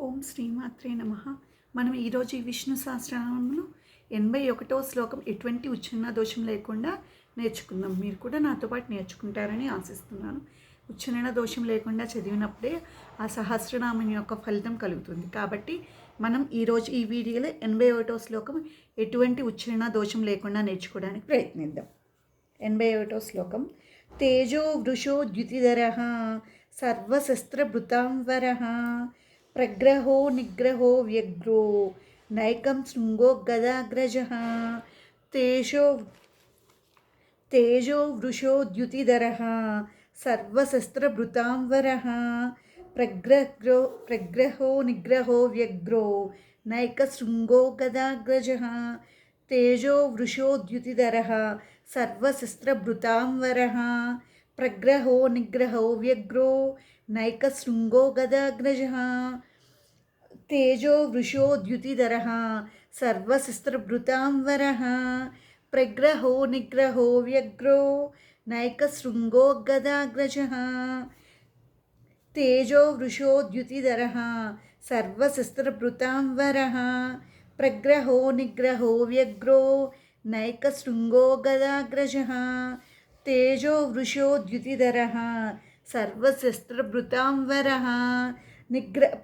ఓం శ్రీమాత్రే నమః. మనం ఈరోజు ఈ విష్ణు సహస్రనామంలో 81వ శ్లోకం ఎటువంటి ఉచ్చారణ దోషం లేకుండా నేర్చుకుందాం. మీరు కూడా నాతో పాటు నేర్చుకుంటారని ఆశిస్తున్నాను. ఉచ్చారణ దోషం లేకుండా చదివినప్పుడే ఆ సహస్రనామం యొక్క ఫలితం కలుగుతుంది. కాబట్టి మనం ఈరోజు ఈ వీడియోలో 81వ శ్లోకం ఎటువంటి ఉచ్చారణ దోషం లేకుండా నేర్చుకోవడానికి ప్రయత్నిద్దాం. 81వ శ్లోకం. తేజో వృషో ద్యుతిధరః సర్వశస్త్రభృతాంవరః ప్రగ్రహో నిగ్రహో వ్యగ్రో నైకం శృంగో గదాగ్రజః తేజో వృషో ద్యుతిధరః సర్వశస్త్రభృతాంవరః ప్రగ్రహో నిగ్రహో వ్యగ్రో నైక శృంగో గదాగ్రజః తేజో వృషో ద్యుతిధరః సర్వశస్త్రభృతాంవరః ప్రగ్రహో నిగ్రహో వ్యగ్రో నైక శృంగో గదాగ్రజః తేజో వృషో ద్యుతిధరః సర్వశస్త్రభృతాంవరః ప్రగ్రహో నిగ్రహో వ్యగ్రో నైక శృంగో గదాగ్రజః తేజో వృషో ద్యుతిధరః సర్వశస్త్రభృతాంవరః ప్రగ్రహో నిగ్రహో వ్యగ్రో నైక శృంగో గదాగ్రజః తేజో వృషో ద్యుతిధరః సర్వశస్త్రభృతాంవరః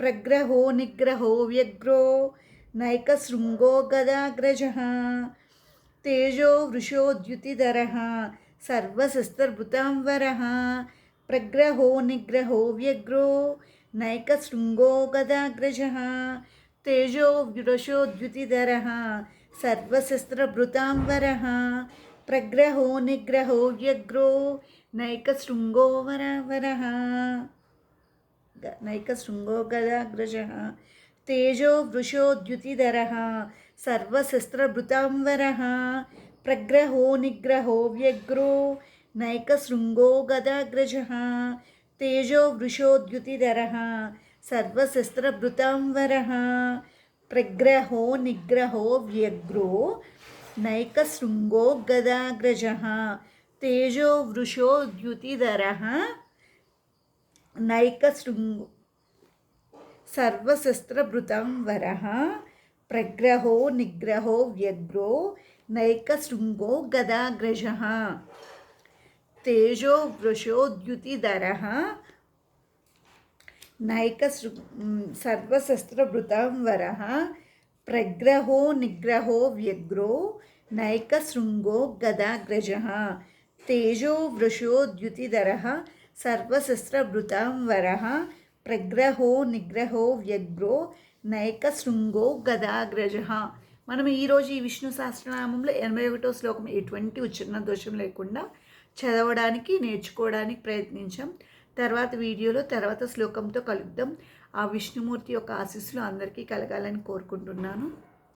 ప్రగ్రహో నిగ్రహో వ్యగ్రో నైక శృంగో గదాగ్రజః తేజో వృషో ద్యుతిధరః సర్వశస్త్రభృతాంవరః ప్రగ్రహో నిగ్రహో వ్యగ్రో నైక శృంగో గదాగ్రజః తేజో వృషో ద్యుతిధరః సర్వశస్త్రభృతాంవరః ప్రగ్రహో నిగ్రహో వ్యగ్రో నైక శృంగో గదాగ్రజః తేజో వృషో ద్యుతిధరః సర్వశస్త్రభృతాంవరః ప్రగ్రహో నిగ్రహో వ్యగ్రో నైక శృంగో గదాగ్రజః తేజో వృషో ద్యుతిధరః సర్వశస్త్రభృతాంవరః ప్రగ్రహో నిగ్రహో వ్యగ్రో నైక శృంగో గదాగ్రజః తేజో వృషో ద్యుతిధరః నైక శృంగో సర్వశస్త్రభృతాంవరః ప్రగ్రహో నిగ్రహో వ్యగ్రో నైక శృంగో గదాగ్రజః తేజో వృషో ద్యుతిధరః నైక సర్వశస్త్రభృతాంవరః ప్రగ్రహో నిగ్రహో వ్యగ్రో నైక శృంగో గదాగ్రజః తేజో వృషో ద్యుతిధరః సర్వశస్త్రభృతాంవరః ప్రగ్రహో నిగ్రహో వ్యగ్రో నైక శృంగో గదాగ్రజః. మనం ఈరోజు ఈ విష్ణు సహస్రనామంలో 81వ శ్లోకం ఎటువంటి ఉచ్చారణ దోషం లేకుండా చదవడానికి నేర్చుకోవడానికి ప్రయత్నించాం. తర్వాత వీడియోలో తర్వాత శ్లోకంతో కలుద్దాం. ఆ విష్ణుమూర్తి యొక్క ఆశీస్సులు అందరికీ కలగాలని కోరుకుంటున్నాను.